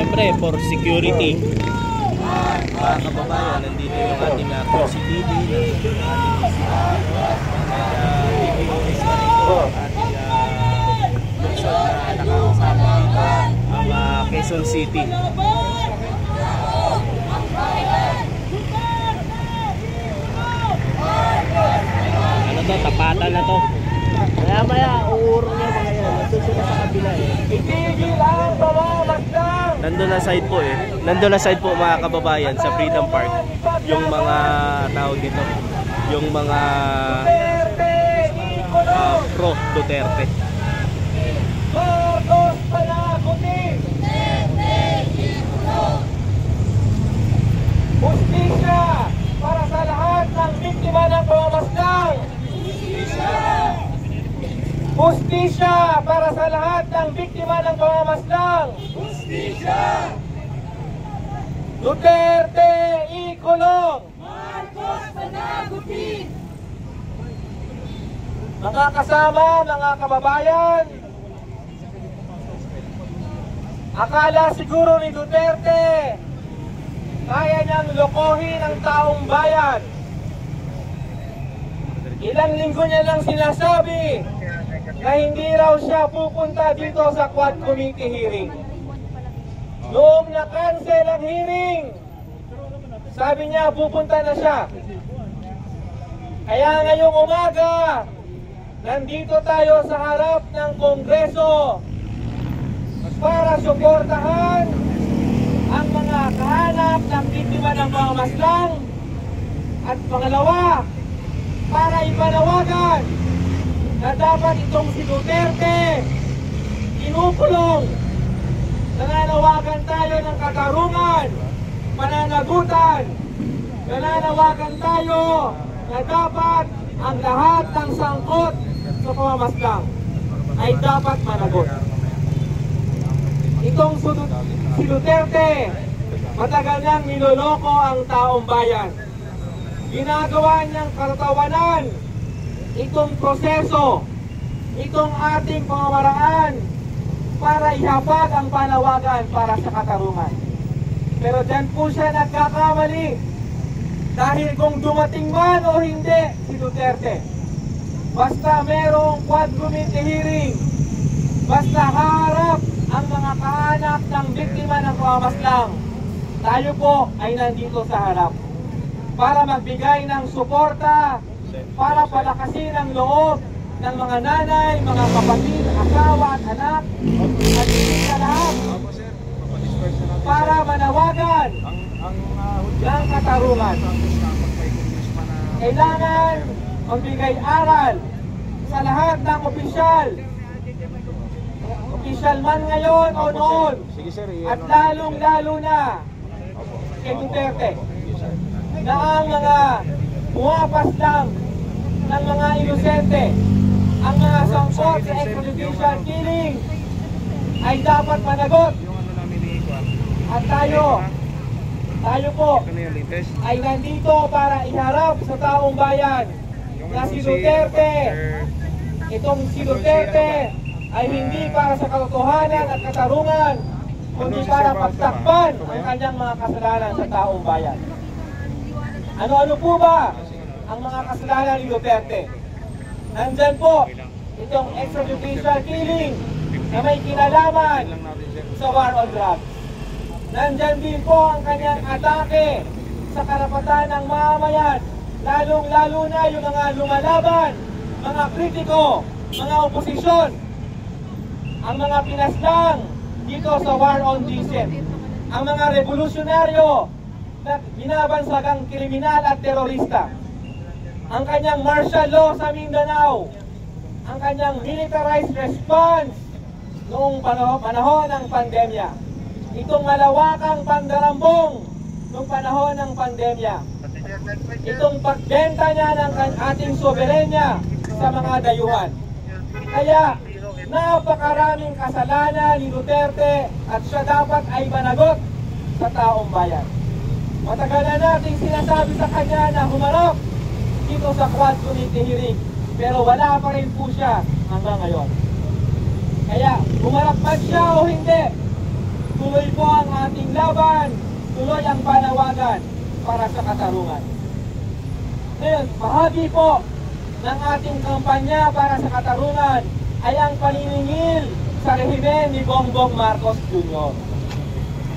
Siyempre, for security. Mga kababayan, nandito yung ating QCPD, nandito yung ating DPWH na rito, ating lungsod na nakakasama dito, ang Quezon City. Ano to? Tapatan na to. Maya uurong yung mga yan. Nandun sila sa kabila eh. Itigil ang pamamaslang! Nandun na side po eh. Nandun na side po mga kababayan sa Freedom Park. Yung mga tao dito. Yung mga pro Duterte. Marcos panagutin! Hustisya para sa lahat ng biktima ng pamamaslang! Hustisya para sa lahat ng biktima ng pamamaslang! Hustisya! Duterte ikulong! Marcos panagutin! Mga kasama, mga kababayan, akala siguro ni Duterte kaya niyang lokohin ang taong bayan. Ilang linggo niya lang sinasabi na hindi raw siya pupunta dito sa Quad Committee hearing. Noong na-cancel ang hearing, sabi niya pupunta na siya. Kaya ngayong umaga, nandito tayo sa harap ng Kongreso para suportahan ang mga kahanap ng biktima ng pamamaslang at pangalawa, para ipanawagan na dapat itong si Duterte inukulong. Nananawagan tayo ng katarungan, pananagutan. Nananawagan tayo na dapat ang lahat ng sangkot sa pamamaslang ay dapat managot. Itong si Duterte, matagal nang niloloko ang taong bayan. Ginagawa niyang karatawanan itong proseso, itong ating pamamaraan para ihapag ang panawagan para sa katarungan. Pero dyan po siya nagkakamali. Dahil kung dumating man o hindi si Duterte, basta merong Quad Committee hearing, basta harap ang mga kahanap ng biktima ng pamamaslang, tayo po ay nandito sa harap para magbigay ng suporta, para palakasin ang loob ng mga nanay, mga kapatid, asawa at anak, at hindi sa lahat, para manawagan ng katarungan. Kailangan magbigay aral sa lahat ng opisyal man ngayon o noon, at lalong-lalo na kay Duterte, na ang mga buwapas lang ng mga inosente, ang mga sangkot sa extrajudicial killing ay dapat managot. At tayo po ay nandito para iharap sa taong bayan na si Duterte, itong si Duterte ay hindi para sa katotohanan at katarungan, kundi para pagtakpan ang kanyang mga kasalanan sa taong bayan. Ano-ano po ba ang mga kasalanan ni Duterte? Nandyan po itong extrajudicial killing na may kinalaman sa war on drugs. Nandyan din po ang kanyang atake sa karapatan ng mamamayan, lalong-lalo na yung mga lumalaban, mga kritiko, mga oposisyon, ang mga pinaslang dito sa war on diesel, ang mga revolusyonaryo na binabansagang kriminal at terorista, ang kanyang martial law sa Mindanao, ang kanyang militarized response noong panahon ng pandemya, itong malawakang pandarambong noong panahon ng pandemya, itong pagbenta niya ng ating soberenya sa mga dayuhan. Kaya napakaraming kasalanan ni Duterte at siya dapat ay managot sa taong bayan. Matagal na nating sinasabi sa kanya na humarap dito sa Quad Committee hearing, pero wala pa rin po siya hanggang ngayon. Kaya humarap man siya o hindi, tuloy po ang lumalaban, tuloy ang panawagan para sa katarungan. Ngayon, bahagi po ng ating kampanya para sa katarungan ay ang paniningil sa rehimen ni Bongbong Marcos Jr.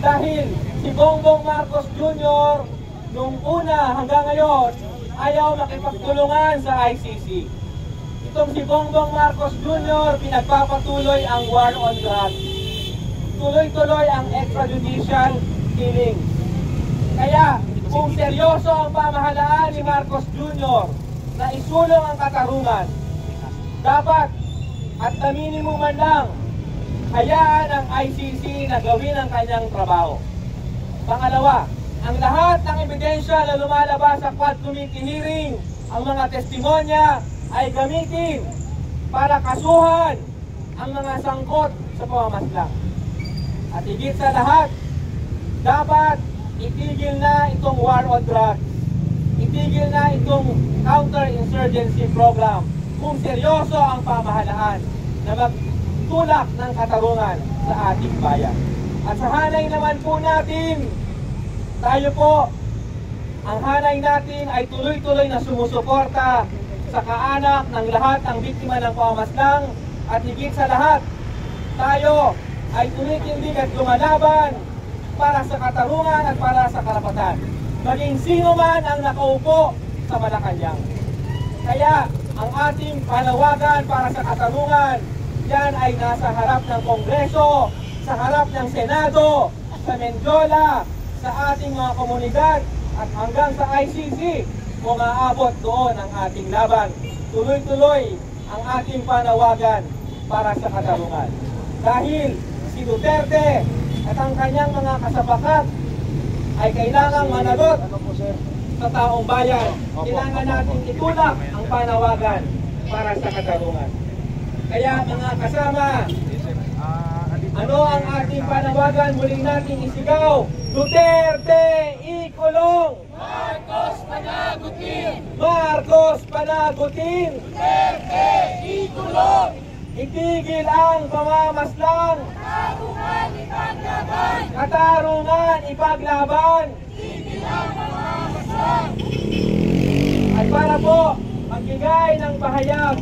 Dahil si Bongbong Marcos Jr. nung una hanggang ngayon ayaw makipagtulungan sa ICC. Itong si Bongbong Marcos Jr. pinagpapatuloy ang war on drugs. Tuloy-tuloy ang extrajudicial killings. Kaya kung seryoso ang pamahalaan ni Marcos Jr. na isulong ang katarungan, dapat at na minimum man lang hayaan ang ICC na gawin ang kanyang trabaho. Pangalawa, ang lahat ng ebidensya na lumalabas sa Quad Committee hearing, ang mga testimonya ay gamitin para kasuhan ang mga sangkot sa pamamaslang. At higit sa lahat, dapat itigil na itong war on drugs. Itigil na itong counter-insurgency program kung seryoso ang pamahalaan na magtulak ng katarungan sa ating bayan. At sa hanay naman po natin, tayo po, ang hanay natin ay tuloy-tuloy na sumusuporta sa kaanak ng lahat ng biktima ng pamamaslang at higit sa lahat, tayo ay tumitindig at lumalaban para sa katarungan at para sa karapatan. Maging sino man ang nakaupo sa Malacanang. Kaya ang ating panawagan para sa katarungan, yan ay nasa harap ng Kongreso, sa harap ng Senado, sa Mendiola, sa ating mga komunidad at hanggang sa ICC kung aabot doon ang ating laban. Tuloy-tuloy ang ating panawagan para sa katarungan. Dahil si Duterte at ang kanyang mga kasabakat ay kailangang managot sa taong bayan. Kailangan natin itulak ang panawagan para sa katarungan. Kaya mga kasama, ano ang ating panawagan? Muling nating isigaw, Duterte ikulong! Marcos panagutin! Marcos panagutin! Duterte ikulong! Itigil ang pamamaslang! Katarungan ipaglaban! Katarungan ipaglaban! Itigil ang pamamaslang! At para po magbigay ng pahayag